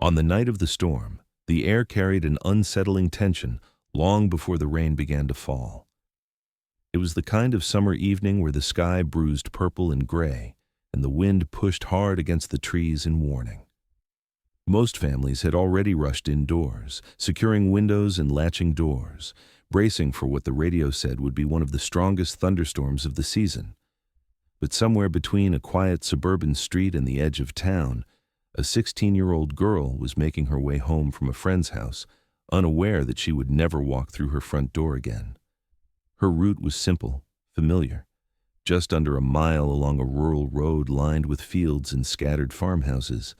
On the night of the storm, the air carried an unsettling tension long before the rain began to fall. It was the kind of summer evening where the sky bruised purple and gray, and the wind pushed hard against the trees in warning. Most families had already rushed indoors, securing windows and latching doors, bracing for what the radio said would be one of the strongest thunderstorms of the season. But somewhere between a quiet suburban street and the edge of town, a 16-year-old girl was making her way home from a friend's house, unaware that she would never walk through her front door again. Her route was simple, familiar, just under a mile along a rural road lined with fields and scattered farmhouses.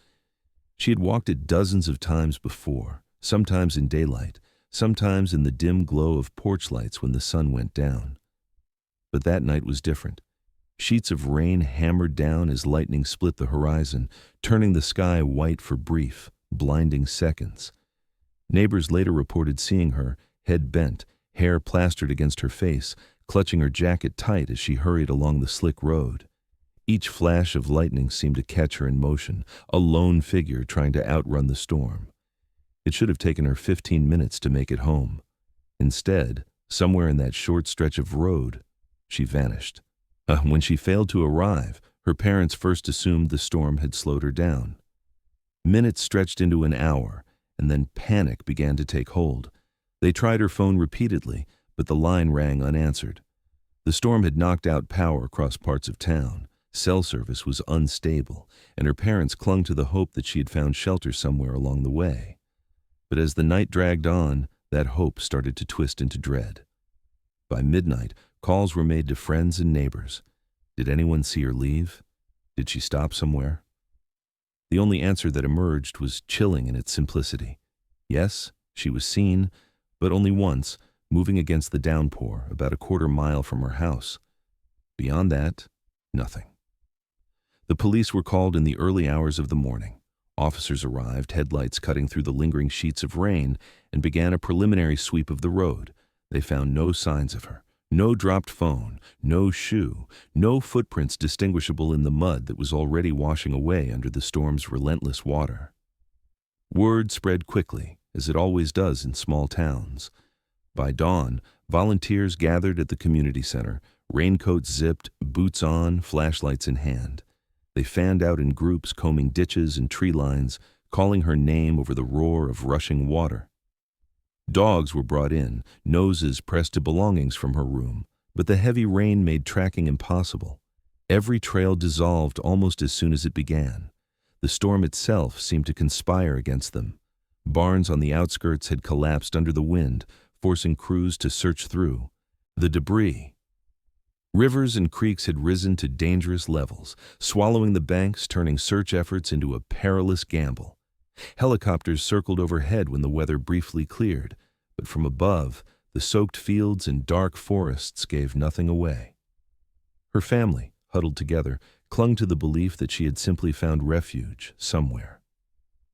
She had walked it dozens of times before, sometimes in daylight, sometimes in the dim glow of porch lights when the sun went down. But that night was different. Sheets of rain hammered down as lightning split the horizon, turning the sky white for brief, blinding seconds. Neighbors later reported seeing her, head bent, hair plastered against her face, clutching her jacket tight as she hurried along the slick road. Each flash of lightning seemed to catch her in motion, a lone figure trying to outrun the storm. It should have taken her 15 minutes to make it home. Instead, somewhere in that short stretch of road, she vanished. When she failed to arrive, her parents first assumed the storm had slowed her down. Minutes stretched into an hour, and then panic began to take hold. They tried her phone repeatedly, but the line rang unanswered. The storm had knocked out power across parts of town. Cell service was unstable, and her parents clung to the hope that she had found shelter somewhere along the way. But as the night dragged on, that hope started to twist into dread. By midnight, calls were made to friends and neighbors. Did anyone see her leave? Did she stop somewhere? The only answer that emerged was chilling in its simplicity. Yes, she was seen, but only once, moving against the downpour about a quarter-mile from her house. Beyond that, nothing. The police were called in the early hours of the morning. Officers arrived, headlights cutting through the lingering sheets of rain, and began a preliminary sweep of the road. They found no signs of her. No dropped phone, no shoe, no footprints distinguishable in the mud that was already washing away under the storm's relentless water. Word spread quickly, as it always does in small towns. By dawn, volunteers gathered at the community center, raincoats zipped, boots on, flashlights in hand. They fanned out in groups, combing ditches and tree lines, calling her name over the roar of rushing water. Dogs were brought in, noses pressed to belongings from her room, but the heavy rain made tracking impossible. Every trail dissolved almost as soon as it began. The storm itself seemed to conspire against them. Barns on the outskirts had collapsed under the wind, forcing crews to search through. The debris. Rivers and creeks had risen to dangerous levels, swallowing the banks, turning search efforts into a perilous gamble. Helicopters circled overhead when the weather briefly cleared, but from above, the soaked fields and dark forests gave nothing away. Her family, huddled together, clung to the belief that she had simply found refuge somewhere.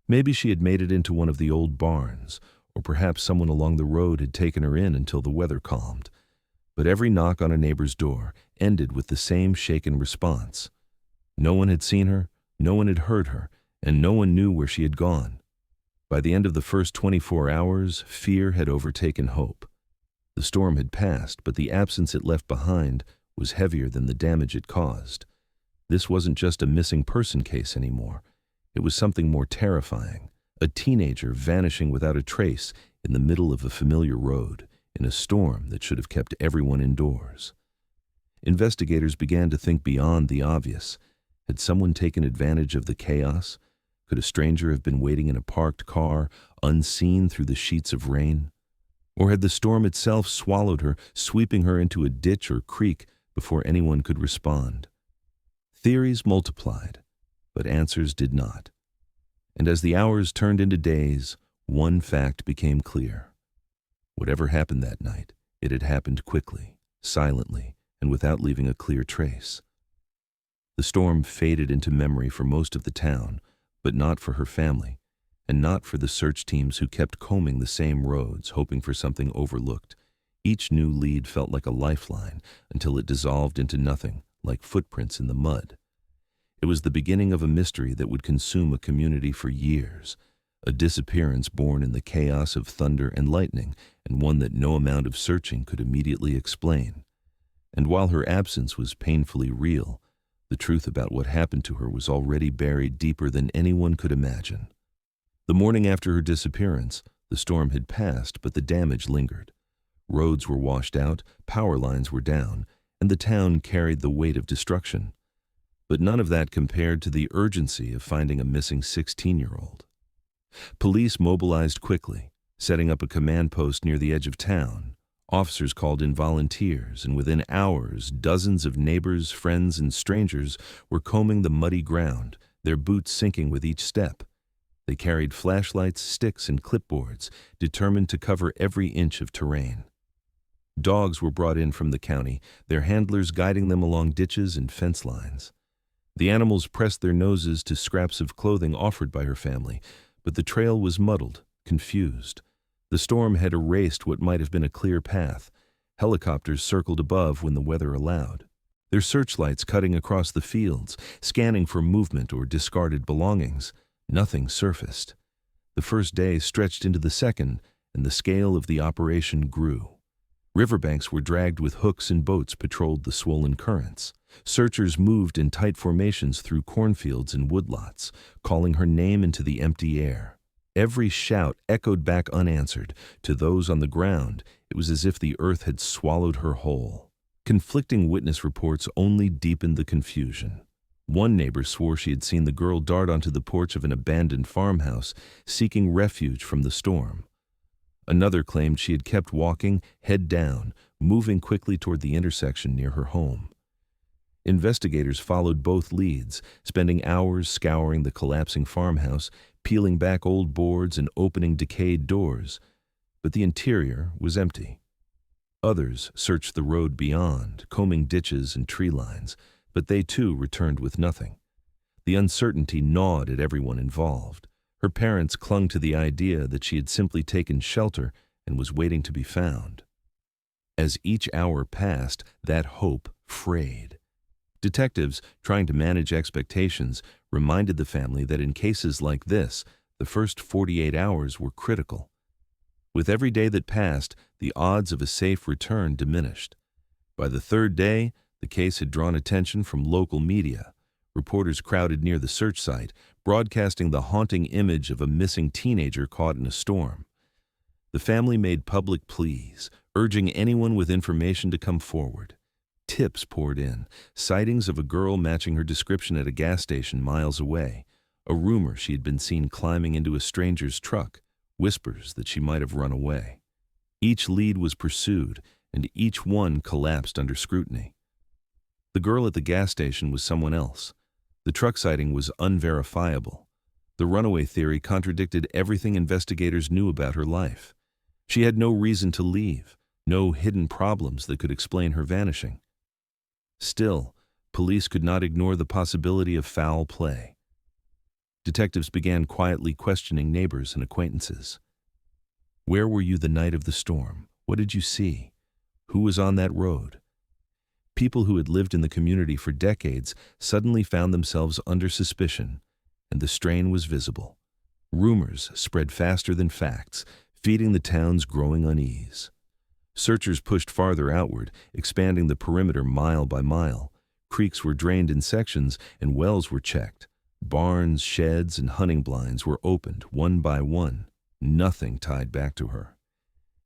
Maybe she had made it into one of the old barns, or perhaps someone along the road had taken her in until the weather calmed. But every knock on a neighbor's door ended with the same shaken response. No one had seen her, no one had heard her, and no one knew where she had gone. By the end of the first 24 hours, fear had overtaken hope. The storm had passed, but the absence it left behind was heavier than the damage it caused. This wasn't just a missing person case anymore. It was something more terrifying, a teenager vanishing without a trace in the middle of a familiar road, in a storm that should have kept everyone indoors. Investigators began to think beyond the obvious. Had someone taken advantage of the chaos? Could a stranger have been waiting in a parked car, unseen through the sheets of rain? Or had the storm itself swallowed her, sweeping her into a ditch or creek before anyone could respond? Theories multiplied, but answers did not. And as the hours turned into days, one fact became clear. Whatever happened that night, it had happened quickly, silently, and without leaving a clear trace. The storm faded into memory for most of the town, but not for her family, and not for the search teams who kept combing the same roads, hoping for something overlooked. Each new lead felt like a lifeline until it dissolved into nothing, like footprints in the mud. It was the beginning of a mystery that would consume a community for years, a disappearance born in the chaos of thunder and lightning, and one that no amount of searching could immediately explain. And while her absence was painfully real, the truth about what happened to her was already buried deeper than anyone could imagine. The morning after her disappearance, the storm had passed, but the damage lingered. Roads were washed out, power lines were down, and the town carried the weight of destruction. But none of that compared to the urgency of finding a missing 16-year-old. Police mobilized quickly, setting up a command post near the edge of town. Officers called in volunteers, and within hours, dozens of neighbors, friends, and strangers were combing the muddy ground, their boots sinking with each step. They carried flashlights, sticks, and clipboards, determined to cover every inch of terrain. Dogs were brought in from the county, their handlers guiding them along ditches and fence lines. The animals pressed their noses to scraps of clothing offered by her family, but the trail was muddled, confused. The storm had erased what might have been a clear path. Helicopters circled above when the weather allowed, their searchlights cutting across the fields, scanning for movement or discarded belongings. Nothing surfaced. The first day stretched into the second, and the scale of the operation grew. Riverbanks were dragged with hooks and boats patrolled the swollen currents. Searchers moved in tight formations through cornfields and woodlots, calling her name into the empty air. Every shout echoed back unanswered. To those on the ground, it was as if the earth had swallowed her whole. Conflicting witness reports only deepened the confusion. One neighbor swore she had seen the girl dart onto the porch of an abandoned farmhouse, seeking refuge from the storm. Another claimed she had kept walking, head down, moving quickly toward the intersection near her home. Investigators followed both leads, spending hours scouring the collapsing farmhouse, peeling back old boards and opening decayed doors. But the interior was empty. Others searched the road beyond, combing ditches and tree lines, but they too returned with nothing. The uncertainty gnawed at everyone involved. Her parents clung to the idea that she had simply taken shelter and was waiting to be found. As each hour passed, that hope frayed. Detectives, trying to manage expectations, reminded the family that in cases like this, the first 48 hours were critical. With every day that passed, the odds of a safe return diminished. By the third day, the case had drawn attention from local media. Reporters crowded near the search site, broadcasting the haunting image of a missing teenager caught in a storm. The family made public pleas, urging anyone with information to come forward. Tips poured in, sightings of a girl matching her description at a gas station miles away, a rumor she had been seen climbing into a stranger's truck, whispers that she might have run away. Each lead was pursued, and each one collapsed under scrutiny. The girl at the gas station was someone else. The truck sighting was unverifiable. The runaway theory contradicted everything investigators knew about her life. She had no reason to leave, no hidden problems that could explain her vanishing. Still, police could not ignore the possibility of foul play. Detectives began quietly questioning neighbors and acquaintances. Where were you the night of the storm? What did you see? Who was on that road? People who had lived in the community for decades suddenly found themselves under suspicion, and the strain was visible. Rumors spread faster than facts, feeding the town's growing unease. Searchers pushed farther outward, expanding the perimeter mile by mile. Creeks were drained in sections, and wells were checked. Barns, sheds, and hunting blinds were opened one by one. Nothing tied back to her.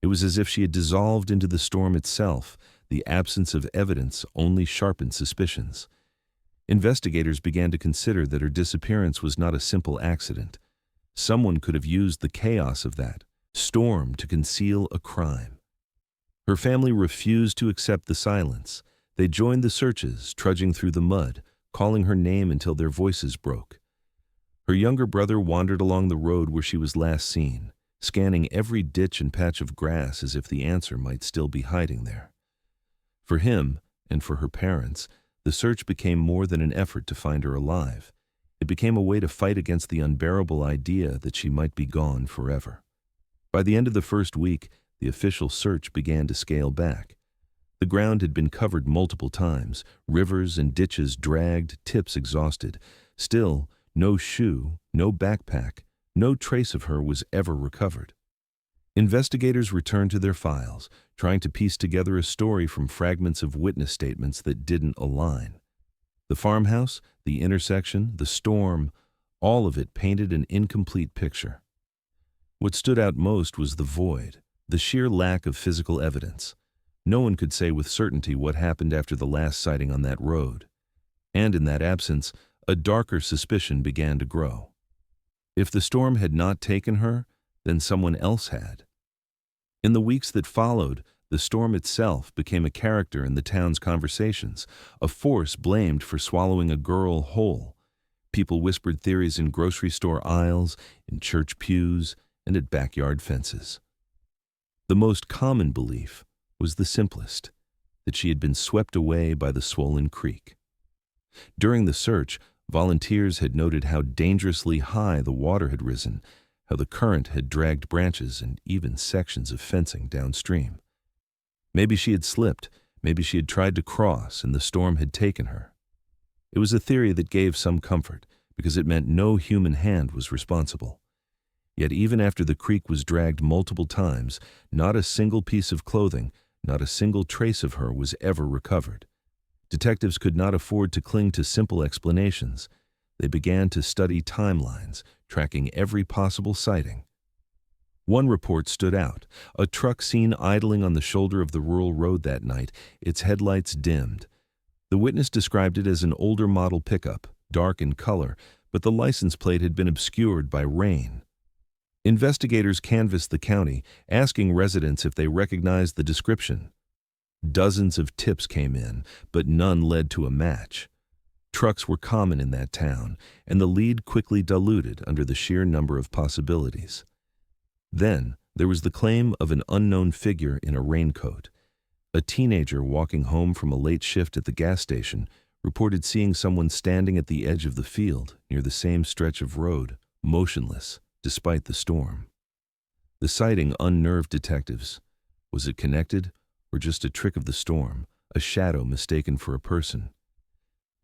It was as if she had dissolved into the storm itself. The absence of evidence only sharpened suspicions. Investigators began to consider that her disappearance was not a simple accident. Someone could have used the chaos of that storm to conceal a crime. Her family refused to accept the silence. They joined the searches, trudging through the mud, calling her name until their voices broke. Her younger brother wandered along the road where she was last seen, scanning every ditch and patch of grass as if the answer might still be hiding there. For him, and for her parents, the search became more than an effort to find her alive. It became a way to fight against the unbearable idea that she might be gone forever. By the end of the first week, the official search began to scale back. The ground had been covered multiple times, rivers and ditches dragged, tips exhausted. Still, no shoe, no backpack, No trace of her was ever recovered. Investigators returned to their files, trying to piece together a story from fragments of witness statements that didn't align. The farmhouse, the intersection, the storm, all of it painted an incomplete picture. What stood out most was the void, the sheer lack of physical evidence. No one could say with certainty what happened after the last sighting on that road. And in that absence, a darker suspicion began to grow. If the storm had not taken her, then someone else had. In the weeks that followed, the storm itself became a character in the town's conversations, a force blamed for swallowing a girl whole. People whispered theories in grocery store aisles, in church pews, and at backyard fences. The most common belief was the simplest, that she had been swept away by the swollen creek. During the search, volunteers had noted how dangerously high the water had risen, how the current had dragged branches and even sections of fencing downstream. Maybe she had slipped, maybe she had tried to cross and the storm had taken her. It was a theory that gave some comfort, because it meant no human hand was responsible. Yet even after the creek was dragged multiple times, not a single piece of clothing, not a single trace of her was ever recovered. Detectives could not afford to cling to simple explanations. They began to study timelines, tracking every possible sighting. One report stood out: a truck seen idling on the shoulder of the rural road that night, its headlights dimmed. The witness described it as an older model pickup, dark in color, but the license plate had been obscured by rain. Investigators canvassed the county, asking residents if they recognized the description. Dozens of tips came in, but none led to a match. Trucks were common in that town, and the lead quickly diluted under the sheer number of possibilities. Then there was the claim of an unknown figure in a raincoat. A teenager walking home from a late shift at the gas station reported seeing someone standing at the edge of the field near the same stretch of road, motionless, despite the storm. The sighting unnerved detectives. Was it connected, or just a trick of the storm, a shadow mistaken for a person?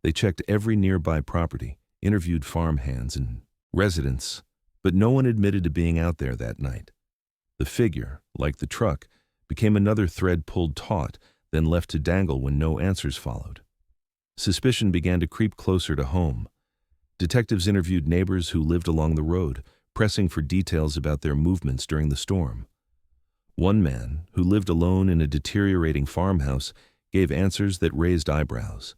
They checked every nearby property, interviewed farmhands and residents, but no one admitted to being out there that night. The figure, like the truck, became another thread pulled taut, then left to dangle when no answers followed. Suspicion began to creep closer to home. Detectives interviewed neighbors who lived along the road, pressing for details about their movements during the storm. One man, who lived alone in a deteriorating farmhouse, gave answers that raised eyebrows.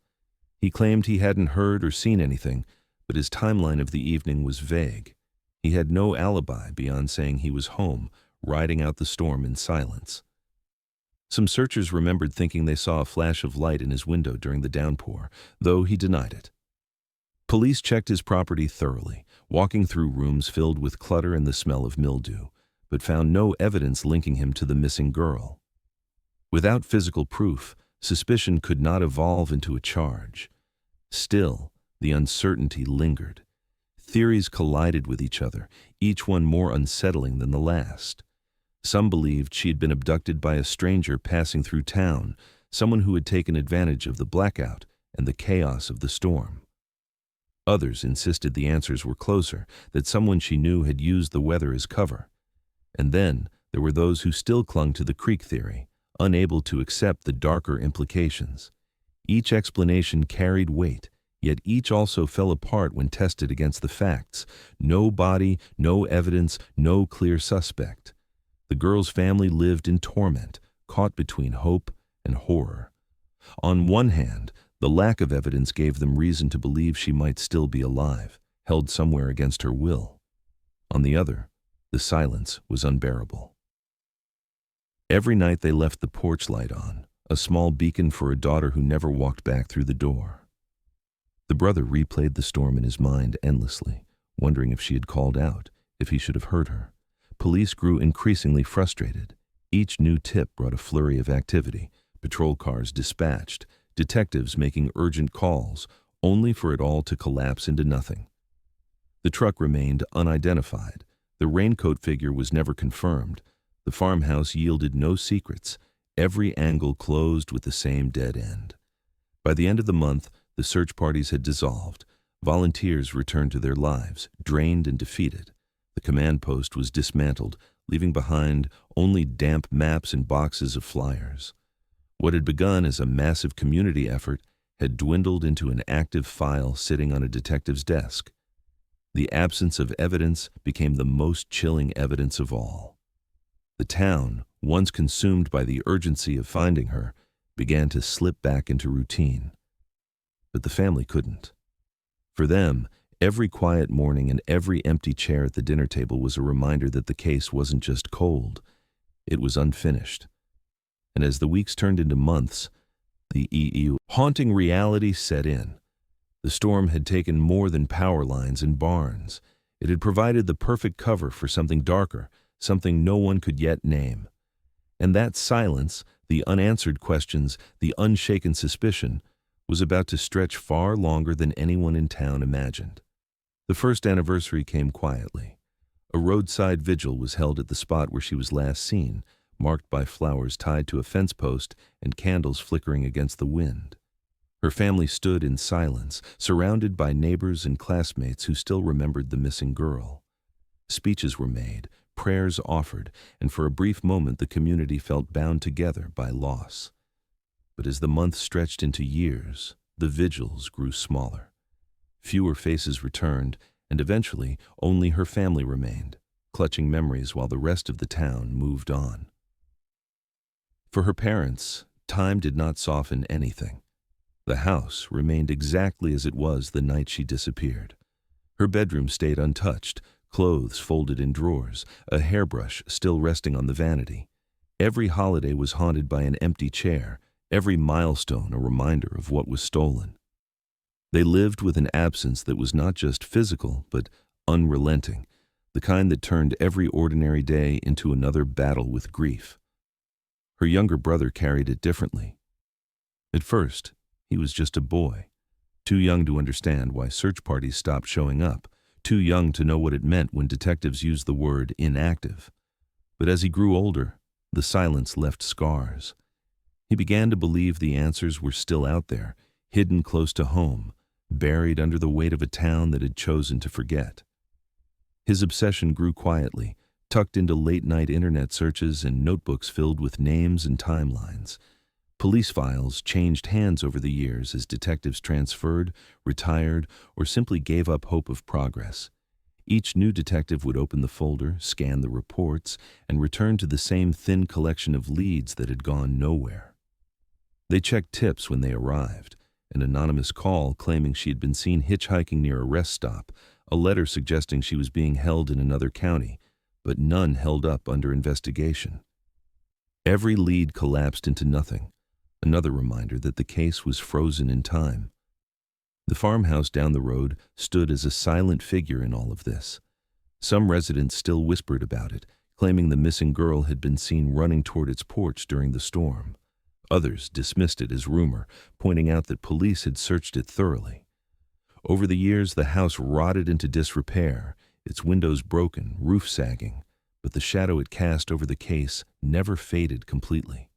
He claimed he hadn't heard or seen anything, but his timeline of the evening was vague. He had no alibi beyond saying he was home, riding out the storm in silence. Some searchers remembered thinking they saw a flash of light in his window during the downpour, though he denied it. Police checked his property thoroughly, walking through rooms filled with clutter and the smell of mildew, but found no evidence linking him to the missing girl. Without physical proof, suspicion could not evolve into a charge. Still, the uncertainty lingered. Theories collided with each other, each one more unsettling than the last. Some believed she had been abducted by a stranger passing through town, someone who had taken advantage of the blackout and the chaos of the storm. Others insisted the answers were closer, that someone she knew had used the weather as cover. And then there were those who still clung to the creek theory, unable to accept the darker implications. Each explanation carried weight, yet each also fell apart when tested against the facts. No body, no evidence, no clear suspect. The girl's family lived in torment, caught between hope and horror. On one hand, the lack of evidence gave them reason to believe she might still be alive, held somewhere against her will. On the other, the silence was unbearable. Every night they left the porch light on, a small beacon for a daughter who never walked back through the door. The brother replayed the storm in his mind endlessly, wondering if she had called out, if he should have heard her. Police grew increasingly frustrated. Each new tip brought a flurry of activity, patrol cars dispatched, detectives making urgent calls, only for it all to collapse into nothing. The truck remained unidentified. The raincoat figure was never confirmed. The farmhouse yielded no secrets. Every angle closed with the same dead end. By the end of the month, the search parties had dissolved. Volunteers returned to their lives, drained and defeated. The command post was dismantled, leaving behind only damp maps and boxes of flyers. What had begun as a massive community effort had dwindled into an active file sitting on a detective's desk. The absence of evidence became the most chilling evidence of all. The town, once consumed by the urgency of finding her, began to slip back into routine. But the family couldn't. For them, every quiet morning and every empty chair at the dinner table was a reminder that the case wasn't just cold, it was unfinished. And as the weeks turned into months, the haunting reality set in. The storm had taken more than power lines and barns. It had provided the perfect cover for something darker, something no one could yet name. And that silence, the unanswered questions, the unshaken suspicion, was about to stretch far longer than anyone in town imagined. The first anniversary came quietly. A roadside vigil was held at the spot where she was last seen, marked by flowers tied to a fence post and candles flickering against the wind. Her family stood in silence, surrounded by neighbors and classmates who still remembered the missing girl. Speeches were made, prayers offered, and for a brief moment the community felt bound together by loss. But as the months stretched into years, the vigils grew smaller. Fewer faces returned, and eventually only her family remained, clutching memories while the rest of the town moved on. For her parents, time did not soften anything. The house remained exactly as it was the night she disappeared. Her bedroom stayed untouched, clothes folded in drawers, a hairbrush still resting on the vanity. Every holiday was haunted by an empty chair, every milestone a reminder of what was stolen. They lived with an absence that was not just physical, but unrelenting, the kind that turned every ordinary day into another battle with grief. Her younger brother carried it differently. At first, he was just a boy, too young to understand why search parties stopped showing up, too young to know what it meant when detectives used the word inactive. But as he grew older, the silence left scars. He began to believe the answers were still out there, hidden close to home, buried under the weight of a town that had chosen to forget. His obsession grew quietly, tucked into late-night internet searches and notebooks filled with names and timelines. Police files changed hands over the years as detectives transferred, retired, or simply gave up hope of progress. Each new detective would open the folder, scan the reports, and return to the same thin collection of leads that had gone nowhere. They checked tips when they arrived, an anonymous call claiming she had been seen hitchhiking near a rest stop, a letter suggesting she was being held in another county, but none held up under investigation. Every lead collapsed into nothing, another reminder that the case was frozen in time. The farmhouse down the road stood as a silent figure in all of this. Some residents still whispered about it, claiming the missing girl had been seen running toward its porch during the storm. Others dismissed it as rumor, pointing out that police had searched it thoroughly. Over the years, the house rotted into disrepair, its windows broken, roof sagging, but the shadow it cast over the case never faded completely.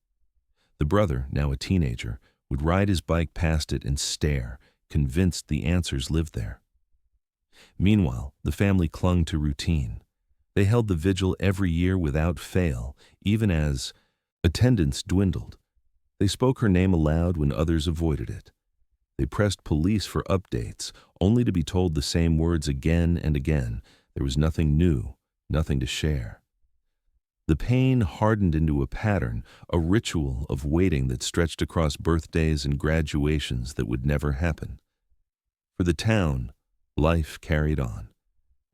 The brother, now a teenager, would ride his bike past it and stare, convinced the answers lived there. Meanwhile, the family clung to routine. They held the vigil every year without fail, even as attendance dwindled. They spoke her name aloud when others avoided it. They pressed police for updates, only to be told the same words again and again. There was nothing new, nothing to share. The pain hardened into a pattern, a ritual of waiting that stretched across birthdays and graduations that would never happen. For the town, life carried on.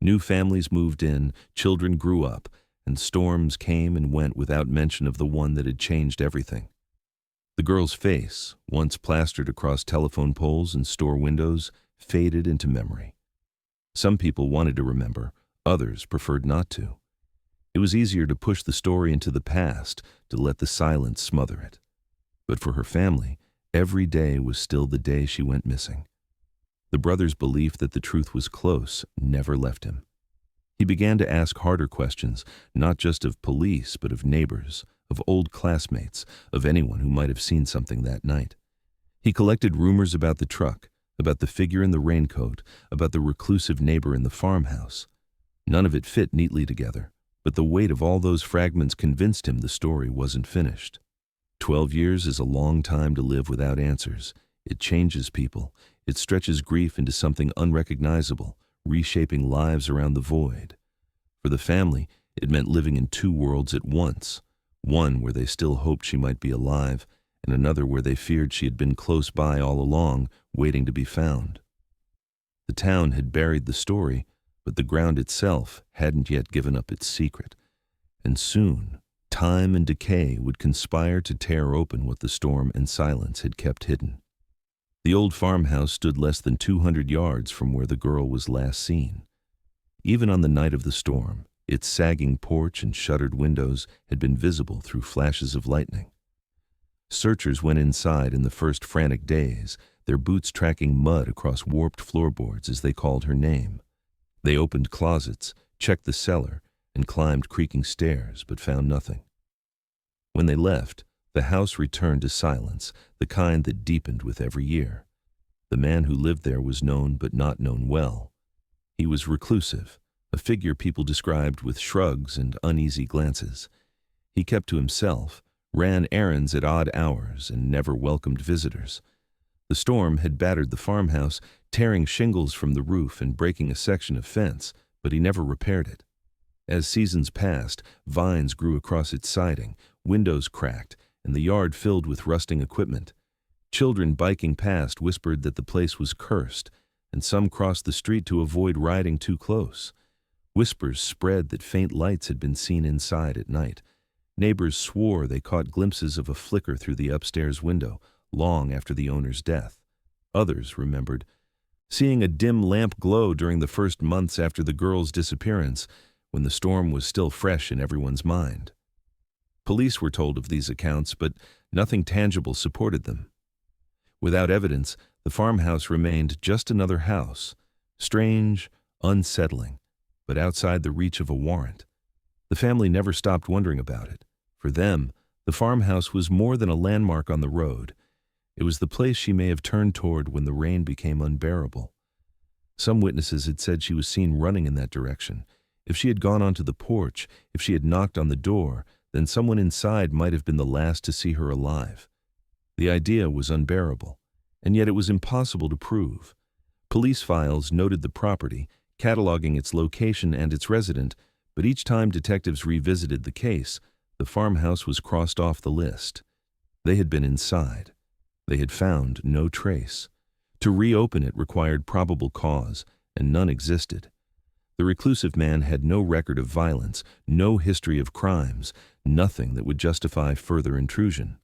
New families moved in, children grew up, and storms came and went without mention of the one that had changed everything. The girl's face, once plastered across telephone poles and store windows, faded into memory. Some people wanted to remember, others preferred not to. It was easier to push the story into the past, to let the silence smother it. But for her family, every day was still the day she went missing. The brother's belief that the truth was close never left him. He began to ask harder questions, not just of police, but of neighbors, of old classmates, of anyone who might have seen something that night. He collected rumors about the truck, about the figure in the raincoat, about the reclusive neighbor in the farmhouse. None of it fit neatly together, but the weight of all those fragments convinced him the story wasn't finished. 12 years is a long time to live without answers. It changes people. It stretches grief into something unrecognizable, reshaping lives around the void. For the family, it meant living in two worlds at once, one where they still hoped she might be alive, and another where they feared she had been close by all along, waiting to be found. The town had buried the story, but the ground itself hadn't yet given up its secret. And soon, time and decay would conspire to tear open what the storm and silence had kept hidden. The old farmhouse stood less than 200 yards from where the girl was last seen. Even on the night of the storm, its sagging porch and shuttered windows had been visible through flashes of lightning. Searchers went inside in the first frantic days, their boots tracking mud across warped floorboards as they called her name. They opened closets, checked the cellar, and climbed creaking stairs, but found nothing. When they left, the house returned to silence, the kind that deepened with every year. The man who lived there was known but not known well. He was reclusive, a figure people described with shrugs and uneasy glances. He kept to himself, ran errands at odd hours, and never welcomed visitors. The storm had battered the farmhouse, tearing shingles from the roof and breaking a section of fence, but he never repaired it. As seasons passed, vines grew across its siding, windows cracked, and the yard filled with rusting equipment. Children biking past whispered that the place was cursed, and some crossed the street to avoid riding too close. Whispers spread that faint lights had been seen inside at night. Neighbors swore they caught glimpses of a flicker through the upstairs window, long after the owner's death. Others remembered seeing a dim lamp glow during the first months after the girl's disappearance, when the storm was still fresh in everyone's mind. Police were told of these accounts, but nothing tangible supported them. Without evidence, the farmhouse remained just another house, strange, unsettling, but outside the reach of a warrant. The family never stopped wondering about it. For them, the farmhouse was more than a landmark on the road. It was the place she may have turned toward when the rain became unbearable. Some witnesses had said she was seen running in that direction. If she had gone onto the porch, if she had knocked on the door, then someone inside might have been the last to see her alive. The idea was unbearable, and yet it was impossible to prove. Police files noted the property, cataloging its location and its resident, but each time detectives revisited the case, the farmhouse was crossed off the list. They had been inside. They had found no trace. To reopen it required probable cause, and none existed. The reclusive man had no record of violence, no history of crimes, nothing that would justify further intrusion.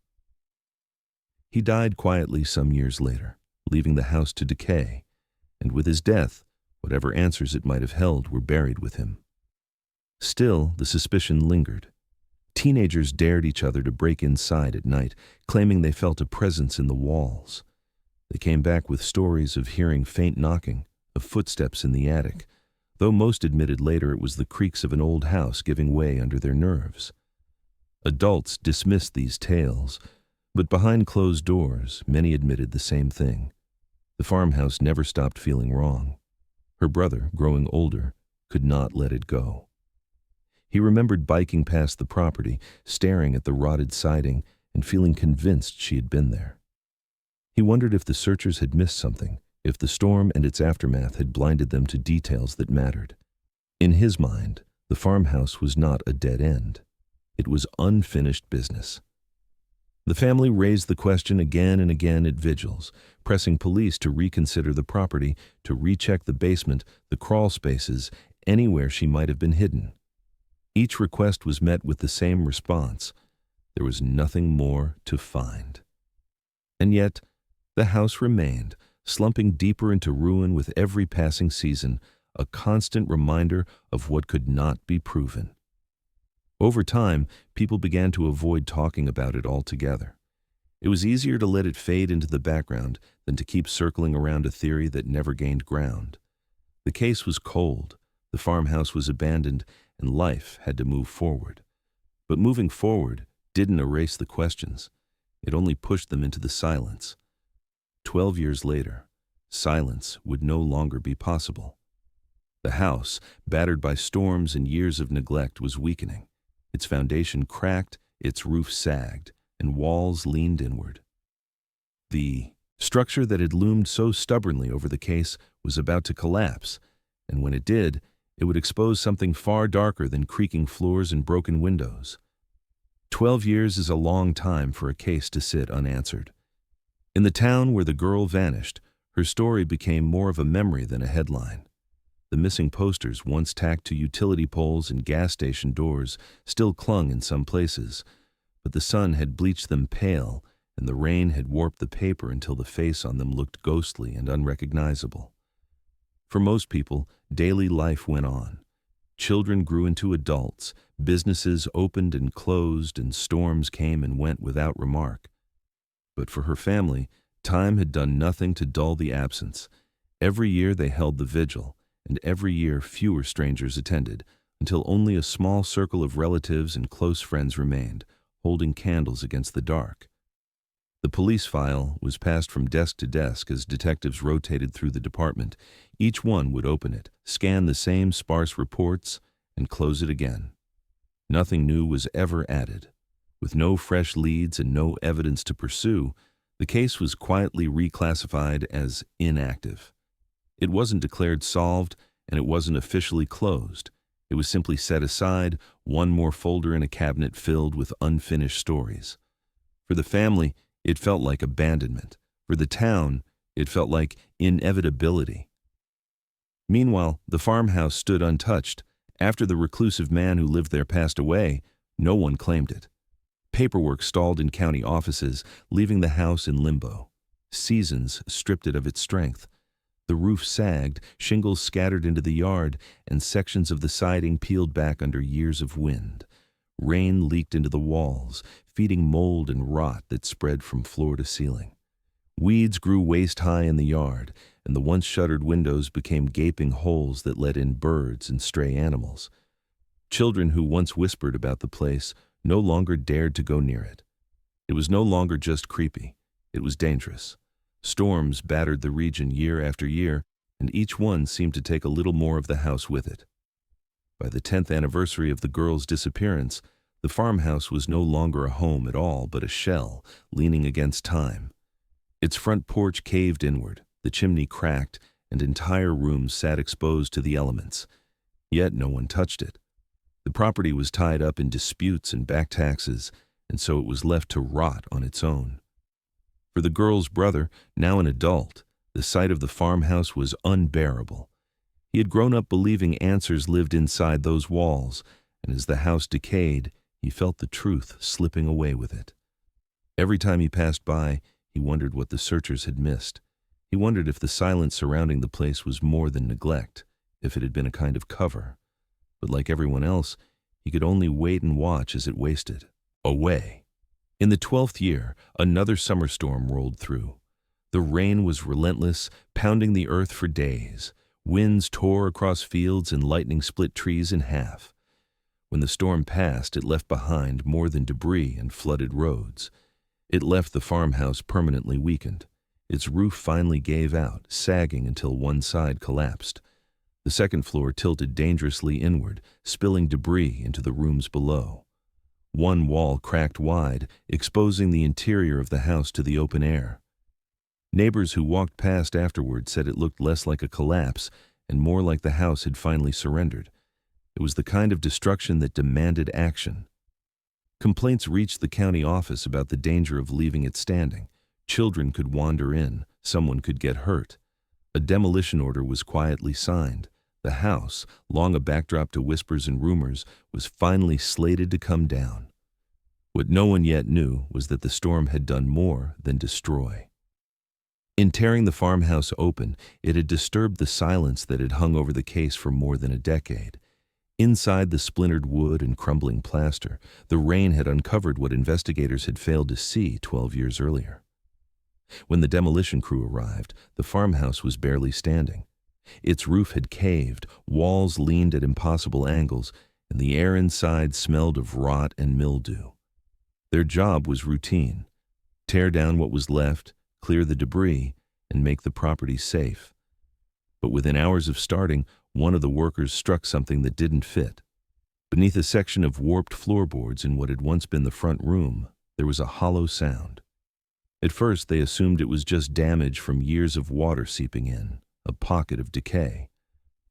He died quietly some years later, leaving the house to decay, and with his death, whatever answers it might have held were buried with him. Still, the suspicion lingered. Teenagers dared each other to break inside at night, claiming they felt a presence in the walls. They came back with stories of hearing faint knocking, of footsteps in the attic, though most admitted later it was the creaks of an old house giving way under their nerves. Adults dismissed these tales, but behind closed doors, many admitted the same thing. The farmhouse never stopped feeling wrong. Her brother, growing older, could not let it go. He remembered biking past the property, staring at the rotted siding, and feeling convinced she had been there. He wondered if the searchers had missed something, if the storm and its aftermath had blinded them to details that mattered. In his mind, the farmhouse was not a dead end. It was unfinished business. The family raised the question again and again at vigils, pressing police to reconsider the property, to recheck the basement, the crawl spaces, anywhere she might have been hidden. Each request was met with the same response. There was nothing more to find. And yet, the house remained, slumping deeper into ruin with every passing season, a constant reminder of what could not be proven. Over time, people began to avoid talking about it altogether. It was easier to let it fade into the background than to keep circling around a theory that never gained ground. The case was cold, the farmhouse was abandoned, and life had to move forward. But moving forward didn't erase the questions. It only pushed them into the silence. 12 years later, silence would no longer be possible. The house, battered by storms and years of neglect, was weakening. Its foundation cracked, its roof sagged, and walls leaned inward. The structure that had loomed so stubbornly over the case was about to collapse, and when it did, it would expose something far darker than creaking floors and broken windows. 12 years is a long time for a case to sit unanswered. In the town where the girl vanished, her story became more of a memory than a headline. The missing posters, once tacked to utility poles and gas station doors, still clung in some places, but the sun had bleached them pale, and the rain had warped the paper until the face on them looked ghostly and unrecognizable. For most people, daily life went on. Children grew into adults, businesses opened and closed, and storms came and went without remark. But for her family, time had done nothing to dull the absence. Every year they held the vigil, and every year fewer strangers attended, until only a small circle of relatives and close friends remained, holding candles against the dark. The police file was passed from desk to desk as detectives rotated through the department. Each one would open it, scan the same sparse reports, and close it again. Nothing new was ever added. With no fresh leads and no evidence to pursue, the case was quietly reclassified as inactive. It wasn't declared solved, and it wasn't officially closed. It was simply set aside, one more folder in a cabinet filled with unfinished stories. For the family, it felt like abandonment. For the town, it felt like inevitability. Meanwhile, the farmhouse stood untouched. After the reclusive man who lived there passed away, no one claimed it. Paperwork stalled in county offices, leaving the house in limbo. Seasons stripped it of its strength. The roof sagged, shingles scattered into the yard, and sections of the siding peeled back under years of wind. Rain leaked into the walls, feeding mold and rot that spread from floor to ceiling. Weeds grew waist-high in the yard, and the once shuttered windows became gaping holes that let in birds and stray animals. Children who once whispered about the place no longer dared to go near it. It was no longer just creepy. It was dangerous. Storms battered the region year after year, and each one seemed to take a little more of the house with it. By the 10th anniversary of the girl's disappearance, the farmhouse was no longer a home at all, but a shell, leaning against time. Its front porch caved inward, the chimney cracked, and entire rooms sat exposed to the elements. Yet no one touched it. The property was tied up in disputes and back taxes, and so it was left to rot on its own. For the girl's brother, now an adult, the sight of the farmhouse was unbearable. He had grown up believing answers lived inside those walls, and as the house decayed, he felt the truth slipping away with it. Every time he passed by, he wondered what the searchers had missed. He wondered if the silence surrounding the place was more than neglect, if it had been a kind of cover. But like everyone else, he could only wait and watch as it wasted away. In the 12th year, another summer storm rolled through. The rain was relentless, pounding the earth for days. Winds tore across fields and lightning split trees in half. When the storm passed, it left behind more than debris and flooded roads. It left the farmhouse permanently weakened. Its roof finally gave out, sagging until one side collapsed. The second floor tilted dangerously inward, spilling debris into the rooms below. One wall cracked wide, exposing the interior of the house to the open air. Neighbors who walked past afterward said it looked less like a collapse and more like the house had finally surrendered. It was the kind of destruction that demanded action. Complaints reached the county office about the danger of leaving it standing. Children could wander in, someone could get hurt. A demolition order was quietly signed. The house, long a backdrop to whispers and rumors, was finally slated to come down. What no one yet knew was that the storm had done more than destroy. In tearing the farmhouse open, it had disturbed the silence that had hung over the case for more than a decade. Inside the splintered wood and crumbling plaster, the rain had uncovered what investigators had failed to see 12 years earlier. When the demolition crew arrived, the farmhouse was barely standing. Its roof had caved, walls leaned at impossible angles, and the air inside smelled of rot and mildew. Their job was routine: tear down what was left, clear the debris, and make the property safe. But within hours of starting, one of the workers struck something that didn't fit. Beneath a section of warped floorboards in what had once been the front room, there was a hollow sound. At first, they assumed it was just damage from years of water seeping in, a pocket of decay.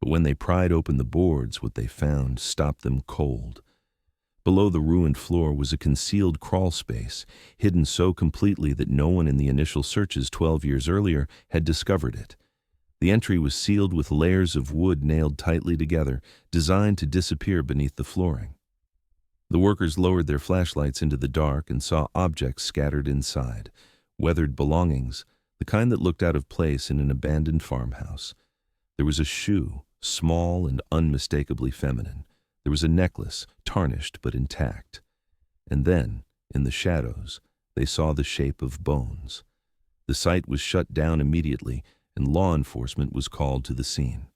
But when they pried open the boards, what they found stopped them cold. Below the ruined floor was a concealed crawl space, hidden so completely that no one in the initial searches 12 years earlier had discovered it. The entry was sealed with layers of wood nailed tightly together, designed to disappear beneath the flooring. The workers lowered their flashlights into the dark and saw objects scattered inside, weathered belongings, the kind that looked out of place in an abandoned farmhouse. There was a shoe, small and unmistakably feminine. There was a necklace, tarnished but intact. And then, in the shadows, they saw the shape of bones. The site was shut down immediately, and law enforcement was called to the scene.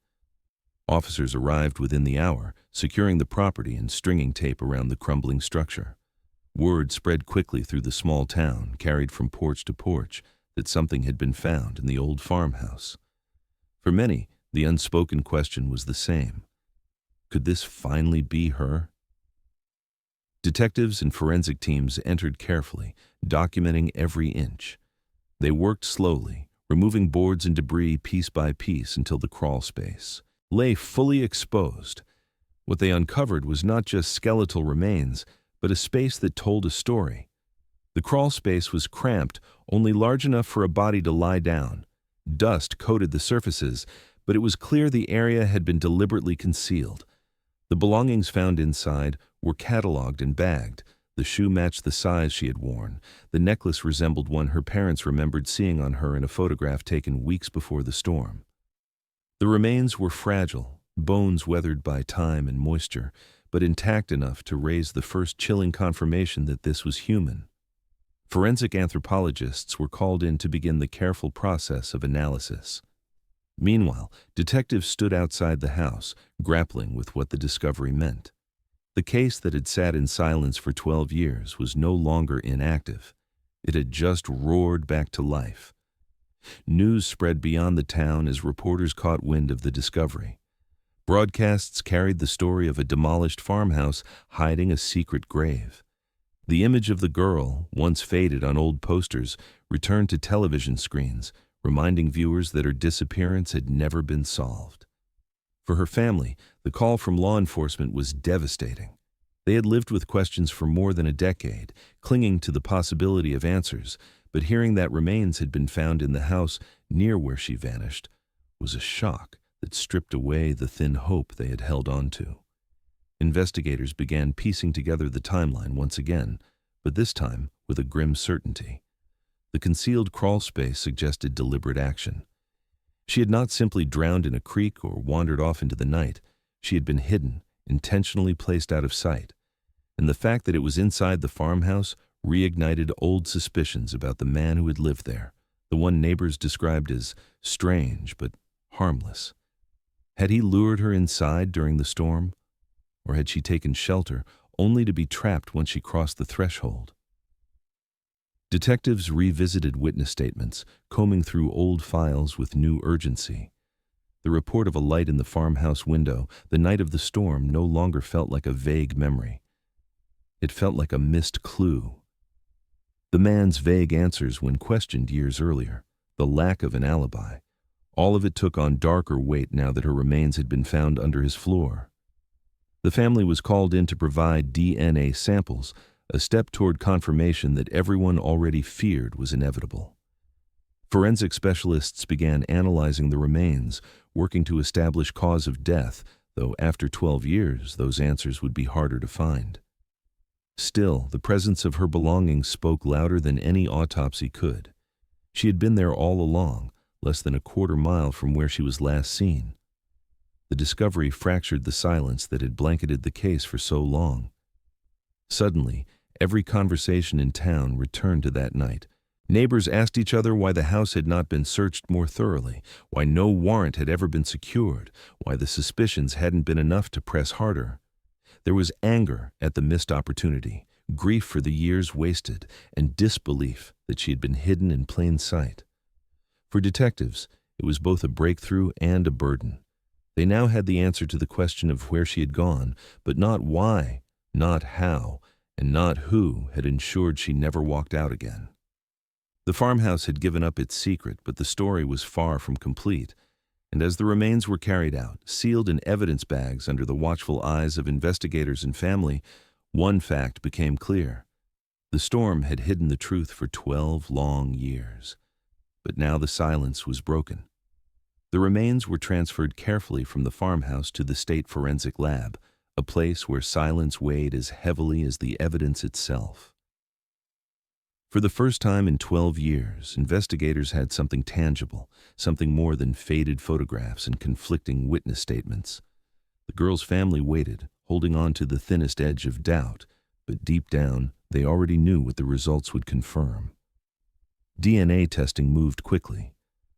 Officers arrived within the hour, securing the property and stringing tape around the crumbling structure. Word spread quickly through the small town, carried from porch to porch, that something had been found in the old farmhouse. For many, the unspoken question was the same. Could this finally be her? Detectives and forensic teams entered carefully, documenting every inch. They worked slowly, removing boards and debris piece by piece until the crawl space lay fully exposed. What they uncovered was not just skeletal remains, but a space that told a story. The crawl space was cramped, only large enough for a body to lie down. Dust coated the surfaces, but it was clear the area had been deliberately concealed. The belongings found inside were catalogued and bagged. The shoe matched the size she had worn. The necklace resembled one her parents remembered seeing on her in a photograph taken weeks before the storm. The remains were fragile, bones weathered by time and moisture, but intact enough to raise the first chilling confirmation that this was human. Forensic anthropologists were called in to begin the careful process of analysis. Meanwhile, detectives stood outside the house, grappling with what the discovery meant. The case that had sat in silence for 12 years was no longer inactive. It had just roared back to life. News spread beyond the town as reporters caught wind of the discovery. Broadcasts carried the story of a demolished farmhouse hiding a secret grave. The image of the girl, once faded on old posters, returned to television screens, reminding viewers that her disappearance had never been solved. For her family, the call from law enforcement was devastating. They had lived with questions for more than a decade, clinging to the possibility of answers, but hearing that remains had been found in the house near where she vanished was a shock that stripped away the thin hope they had held on to. Investigators began piecing together the timeline once again, but this time with a grim certainty. The concealed crawl space suggested deliberate action. She had not simply drowned in a creek or wandered off into the night. She had been hidden, intentionally placed out of sight. And the fact that it was inside the farmhouse reignited old suspicions about the man who had lived there, the one neighbors described as strange but harmless. Had he lured her inside during the storm? Or had she taken shelter only to be trapped once she crossed the threshold? Detectives revisited witness statements, combing through old files with new urgency. The report of a light in the farmhouse window the night of the storm no longer felt like a vague memory. It felt like a missed clue. The man's vague answers when questioned years earlier, the lack of an alibi, all of it took on darker weight now that her remains had been found under his floor. The family was called in to provide DNA samples, a step toward confirmation that everyone already feared was inevitable. Forensic specialists began analyzing the remains, working to establish cause of death, though after 12 years those answers would be harder to find. Still, the presence of her belongings spoke louder than any autopsy could. She had been there all along, less than a quarter-mile from where she was last seen. The discovery fractured the silence that had blanketed the case for so long. Suddenly, every conversation in town returned to that night. Neighbors asked each other why the house had not been searched more thoroughly, why no warrant had ever been secured, why the suspicions hadn't been enough to press harder. There was anger at the missed opportunity, grief for the years wasted, and disbelief that she had been hidden in plain sight. For detectives, it was both a breakthrough and a burden. They now had the answer to the question of where she had gone, but not why, not how, and not who had ensured she never walked out again. The farmhouse had given up its secret, but the story was far from complete, and as the remains were carried out, sealed in evidence bags under the watchful eyes of investigators and family, one fact became clear. The storm had hidden the truth for 12 long years, but now the silence was broken. The remains were transferred carefully from the farmhouse to the state forensic lab, a place where silence weighed as heavily as the evidence itself. For the first time in 12 years, investigators had something tangible, something more than faded photographs and conflicting witness statements. The girl's family waited, holding on to the thinnest edge of doubt, but deep down, they already knew what the results would confirm. DNA testing moved quickly.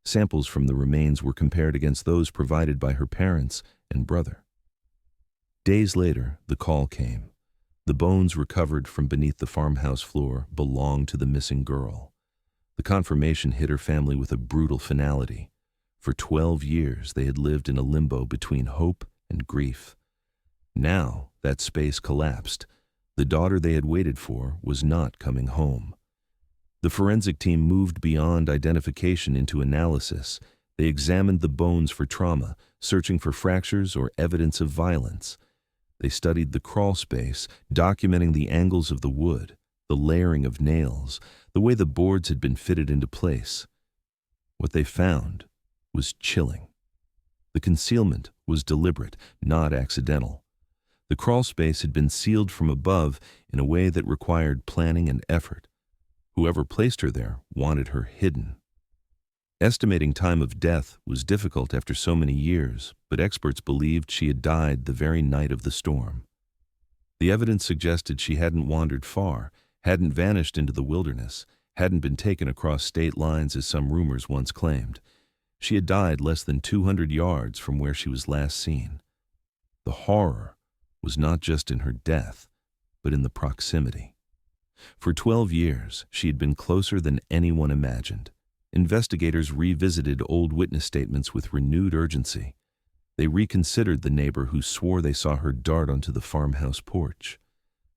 Samples from the remains were compared against those provided by her parents and brother. Days later, the call came. The bones recovered from beneath the farmhouse floor belonged to the missing girl. The confirmation hit her family with a brutal finality. For 12 years, they had lived in a limbo between hope and grief. Now, that space collapsed. The daughter they had waited for was not coming home. The forensic team moved beyond identification into analysis. They examined the bones for trauma, searching for fractures or evidence of violence. They studied the crawl space, documenting the angles of the wood, the layering of nails, the way the boards had been fitted into place. What they found was chilling. The concealment was deliberate, not accidental. The crawl space had been sealed from above in a way that required planning and effort. Whoever placed her there wanted her hidden. Estimating time of death was difficult after so many years, but experts believed she had died the very night of the storm. The evidence suggested she hadn't wandered far, hadn't vanished into the wilderness, hadn't been taken across state lines as some rumors once claimed. She had died less than 200 yards from where she was last seen. The horror was not just in her death, but in the proximity. For 12 years, she had been closer than anyone imagined. Investigators revisited old witness statements with renewed urgency. They reconsidered the neighbor who swore they saw her dart onto the farmhouse porch.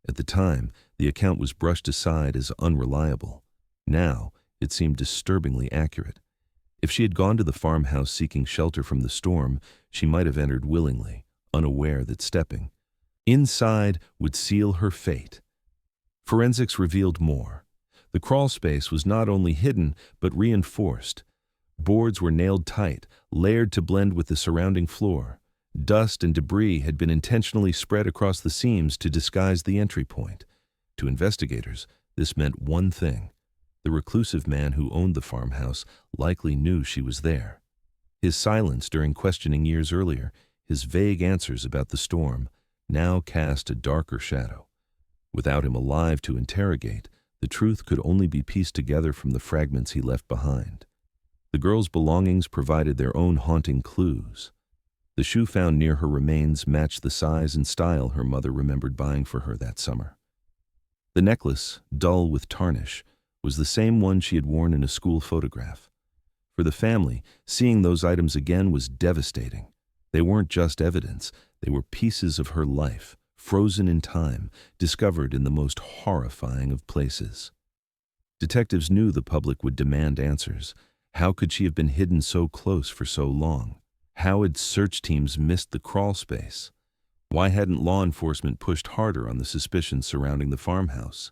At the time, the account was brushed aside as unreliable. Now, it seemed disturbingly accurate. If she had gone to the farmhouse seeking shelter from the storm, she might have entered willingly, unaware that stepping inside would seal her fate. Forensics revealed more. The crawl space was not only hidden, but reinforced. Boards were nailed tight, layered to blend with the surrounding floor. Dust and debris had been intentionally spread across the seams to disguise the entry point. To investigators, this meant one thing. The reclusive man who owned the farmhouse likely knew she was there. His silence during questioning years earlier, his vague answers about the storm, now cast a darker shadow. Without him alive to interrogate, the truth could only be pieced together from the fragments he left behind. The girl's belongings provided their own haunting clues. The shoe found near her remains matched the size and style her mother remembered buying for her that summer. The necklace, dull with tarnish, was the same one she had worn in a school photograph. For the family, seeing those items again was devastating. They weren't just evidence, they were pieces of her life, frozen in time, discovered in the most horrifying of places. Detectives knew the public would demand answers. How could she have been hidden so close for so long? How had search teams missed the crawl space? Why hadn't law enforcement pushed harder on the suspicions surrounding the farmhouse?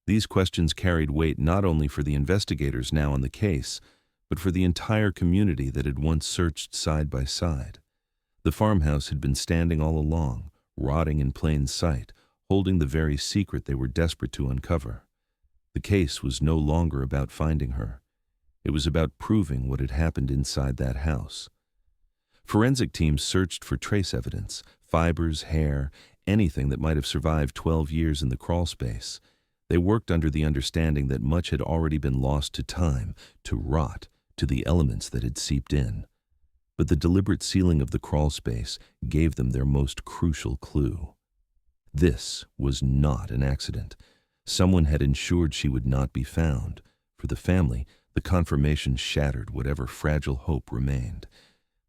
These questions carried weight not only for the investigators now on the case, but for the entire community that had once searched side by side. The farmhouse had been standing all along, rotting in plain sight, holding the very secret they were desperate to uncover. The case was no longer about finding her. It was about proving what had happened inside that house. Forensic teams searched for trace evidence, fibers, hair, anything that might have survived 12 years in the crawl space. They worked under the understanding that much had already been lost to time, to rot, to the elements that had seeped in. But the deliberate sealing of the crawl space gave them their most crucial clue. This was not an accident. Someone had ensured she would not be found. For the family, the confirmation shattered whatever fragile hope remained.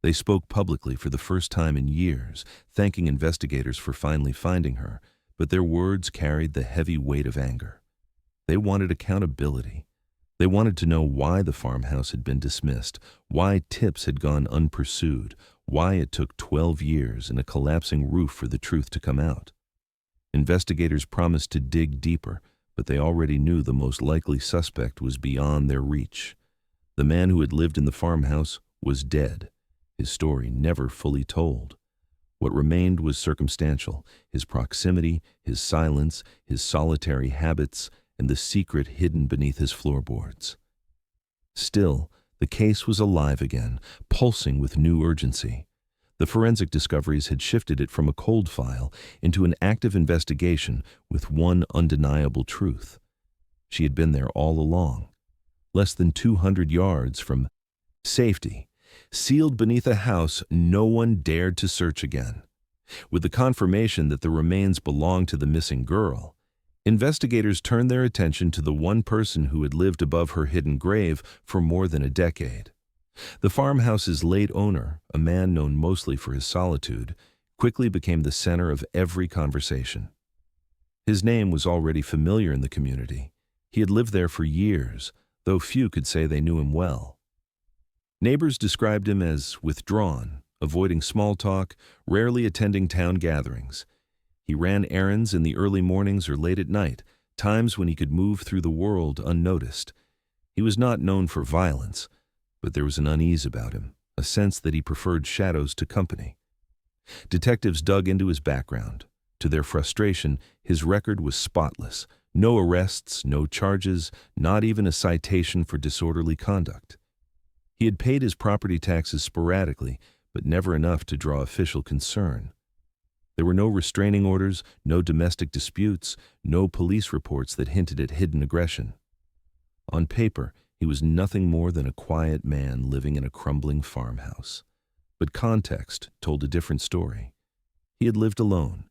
They spoke publicly for the first time in years, thanking investigators for finally finding her, but their words carried the heavy weight of anger. They wanted accountability. They wanted to know why the farmhouse had been dismissed, why tips had gone unpursued, why it took 12 years and a collapsing roof for the truth to come out. Investigators promised to dig deeper, but they already knew the most likely suspect was beyond their reach. The man who had lived in the farmhouse was dead, his story never fully told. What remained was circumstantial: his proximity, his silence, his solitary habits, and the secret hidden beneath his floorboards. Still, the case was alive again, pulsing with new urgency. The forensic discoveries had shifted it from a cold file into an active investigation with one undeniable truth. She had been there all along, less than 200 yards from safety, sealed beneath a house no one dared to search again. With the confirmation that the remains belonged to the missing girl, investigators turned their attention to the one person who had lived above her hidden grave for more than a decade. The farmhouse's late owner, a man known mostly for his solitude, quickly became the center of every conversation. His name was already familiar in the community. He had lived there for years, though few could say they knew him well. Neighbors described him as withdrawn, avoiding small talk, rarely attending town gatherings. He ran errands in the early mornings or late at night, times when he could move through the world unnoticed. He was not known for violence, but there was an unease about him, a sense that he preferred shadows to company. Detectives dug into his background. To their frustration, his record was spotless. No arrests, no charges, not even a citation for disorderly conduct. He had paid his property taxes sporadically, but never enough to draw official concern. There were no restraining orders, no domestic disputes, no police reports that hinted at hidden aggression. On paper, he was nothing more than a quiet man living in a crumbling farmhouse. But context told a different story. He had lived alone.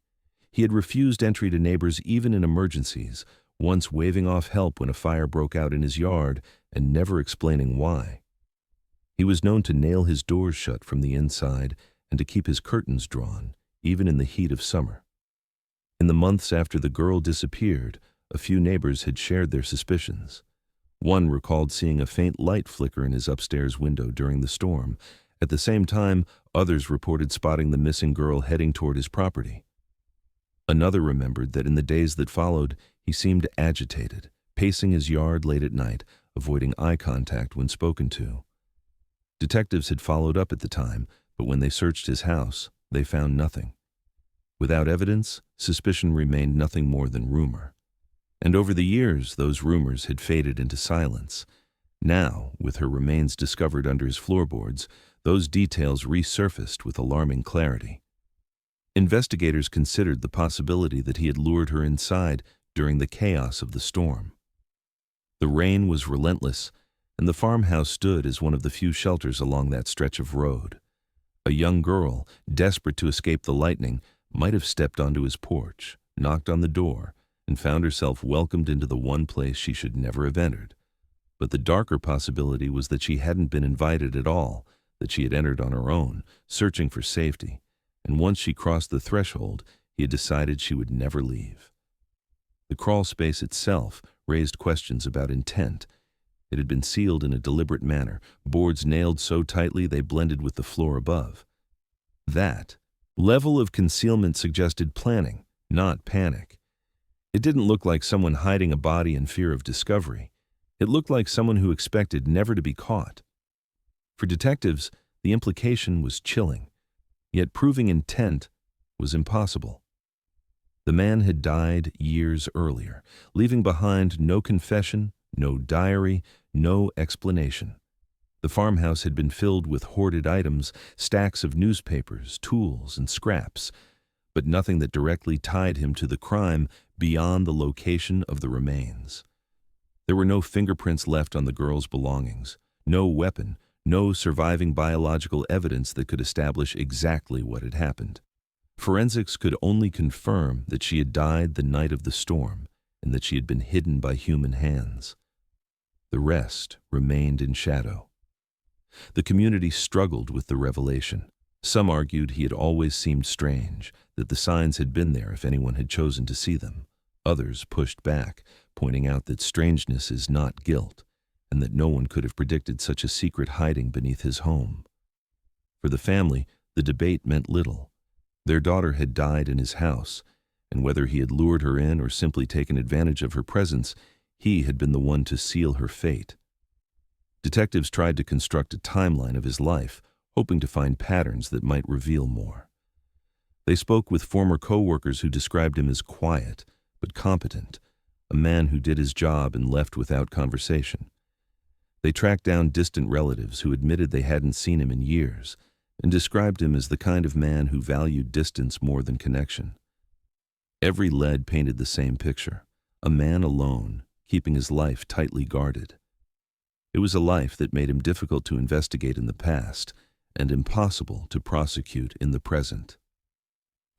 He had refused entry to neighbors even in emergencies, once waving off help when a fire broke out in his yard and never explaining why. He was known to nail his doors shut from the inside and to keep his curtains drawn, even in the heat of summer. In the months after the girl disappeared, a few neighbors had shared their suspicions. One recalled seeing a faint light flicker in his upstairs window during the storm. At the same time, others reported spotting the missing girl heading toward his property. Another remembered that in the days that followed, he seemed agitated, pacing his yard late at night, avoiding eye contact when spoken to. Detectives had followed up at the time, but when they searched his house, they found nothing. Without evidence, suspicion remained nothing more than rumor. And over the years, those rumors had faded into silence. Now, with her remains discovered under his floorboards, those details resurfaced with alarming clarity. Investigators considered the possibility that he had lured her inside during the chaos of the storm. The rain was relentless, and the farmhouse stood as one of the few shelters along that stretch of road. A young girl, desperate to escape the lightning, might have stepped onto his porch, knocked on the door, and found herself welcomed into the one place she should never have entered. But the darker possibility was that she hadn't been invited at all, that she had entered on her own, searching for safety, and once she crossed the threshold, he had decided she would never leave. The crawl space itself raised questions about intent. It had been sealed in a deliberate manner, boards nailed so tightly they blended with the floor above. That level of concealment suggested planning, not panic. It didn't look like someone hiding a body in fear of discovery. It looked like someone who expected never to be caught. For detectives, the implication was chilling, yet proving intent was impossible. The man had died years earlier, leaving behind no confession, no diary, no explanation. The farmhouse had been filled with hoarded items, stacks of newspapers, tools, and scraps, but nothing that directly tied him to the crime beyond the location of the remains. There were no fingerprints left on the girl's belongings, no weapon, no surviving biological evidence that could establish exactly what had happened. Forensics could only confirm that she had died the night of the storm and that she had been hidden by human hands. The rest remained in shadow. The community struggled with the revelation. Some argued he had always seemed strange, that the signs had been there if anyone had chosen to see them. Others pushed back, pointing out that strangeness is not guilt, and that no one could have predicted such a secret hiding beneath his home. For the family, the debate meant little. Their daughter had died in his house, and whether he had lured her in or simply taken advantage of her presence, he had been the one to seal her fate. Detectives tried to construct a timeline of his life, hoping to find patterns that might reveal more. They spoke with former co-workers who described him as quiet, but competent, a man who did his job and left without conversation. They tracked down distant relatives who admitted they hadn't seen him in years, and described him as the kind of man who valued distance more than connection. Every lead painted the same picture, a man alone, keeping his life tightly guarded. It was a life that made him difficult to investigate in the past and impossible to prosecute in the present.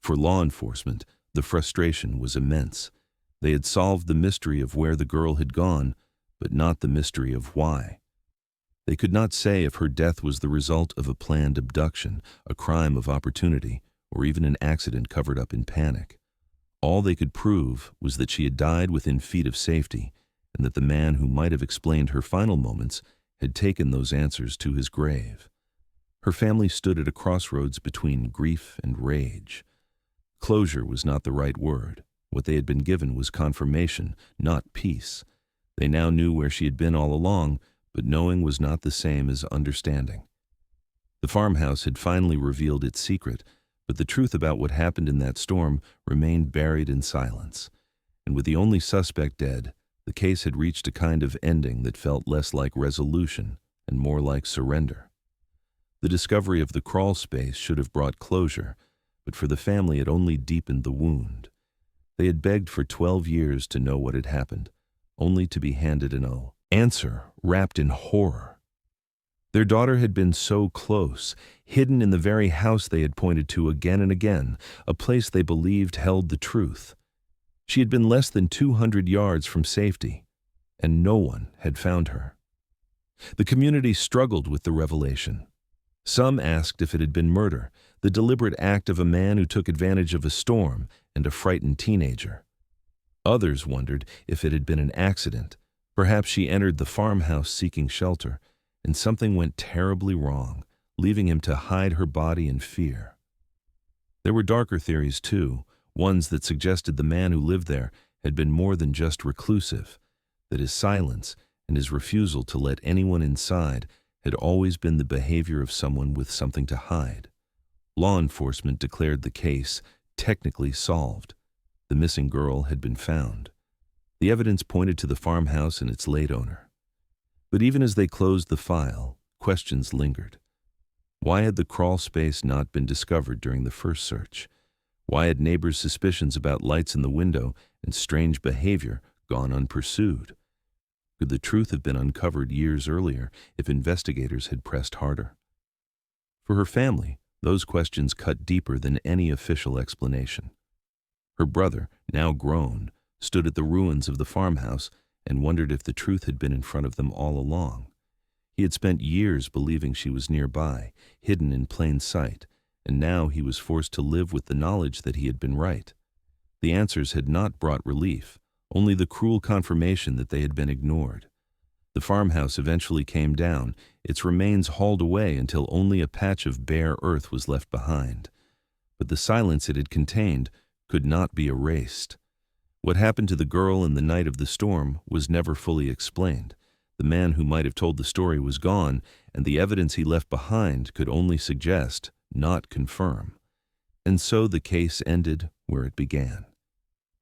For law enforcement, the frustration was immense. They had solved the mystery of where the girl had gone, but not the mystery of why. They could not say if her death was the result of a planned abduction, a crime of opportunity, or even an accident covered up in panic. All they could prove was that she had died within feet of safety, and that the man who might have explained her final moments had taken those answers to his grave. Her family stood at a crossroads between grief and rage. Closure was not the right word. What they had been given was confirmation, not peace. They now knew where she had been all along, but knowing was not the same as understanding. The farmhouse had finally revealed its secret, but the truth about what happened in that storm remained buried in silence. And with the only suspect dead, the case had reached a kind of ending that felt less like resolution and more like surrender. The discovery of the crawl space should have brought closure, but for the family it only deepened the wound. They had begged for 12 years to know what had happened, only to be handed an answer wrapped in horror. Their daughter had been so close, hidden in the very house they had pointed to again and again, a place they believed held the truth. She had been less than 200 yards from safety, and no one had found her. The community struggled with the revelation. Some asked if it had been murder, the deliberate act of a man who took advantage of a storm and a frightened teenager. Others wondered if it had been an accident. Perhaps she entered the farmhouse seeking shelter, and something went terribly wrong, leaving him to hide her body in fear. There were darker theories too, ones that suggested the man who lived there had been more than just reclusive, that his silence and his refusal to let anyone inside had always been the behavior of someone with something to hide. Law enforcement declared the case technically solved. The missing girl had been found. The evidence pointed to the farmhouse and its late owner. But even as they closed the file, questions lingered. Why had the crawl space not been discovered during the first search? Why had neighbors' suspicions about lights in the window and strange behavior gone unpursued? Could the truth have been uncovered years earlier if investigators had pressed harder? For her family, those questions cut deeper than any official explanation. Her brother, now grown, stood at the ruins of the farmhouse and wondered if the truth had been in front of them all along. He had spent years believing she was nearby, hidden in plain sight, and now he was forced to live with the knowledge that he had been right. The answers had not brought relief, only the cruel confirmation that they had been ignored. The farmhouse eventually came down, its remains hauled away until only a patch of bare earth was left behind. But the silence it had contained could not be erased. What happened to the girl in the night of the storm was never fully explained. The man who might have told the story was gone, and the evidence he left behind could only suggest, not confirm. And so the case ended where it began,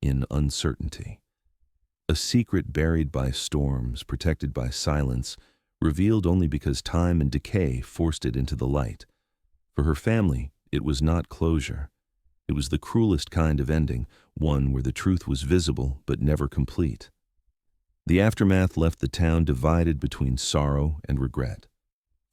in uncertainty. A secret buried by storms, protected by silence, revealed only because time and decay forced it into the light. For her family, it was not closure. It was the cruelest kind of ending, one where the truth was visible but never complete. The aftermath left the town divided between sorrow and regret.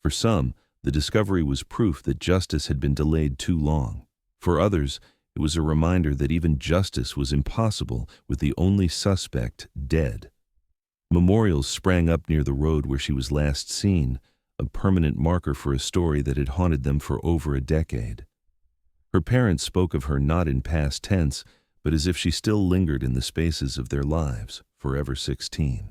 For some, the discovery was proof that justice had been delayed too long. For others, it was a reminder that even justice was impossible with the only suspect dead. Memorials sprang up near the road where she was last seen, a permanent marker for a story that had haunted them for over a decade. Her parents spoke of her not in past tense, but as if she still lingered in the spaces of their lives, forever 16.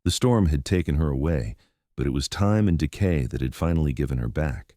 The storm had taken her away, but it was time and decay that had finally given her back.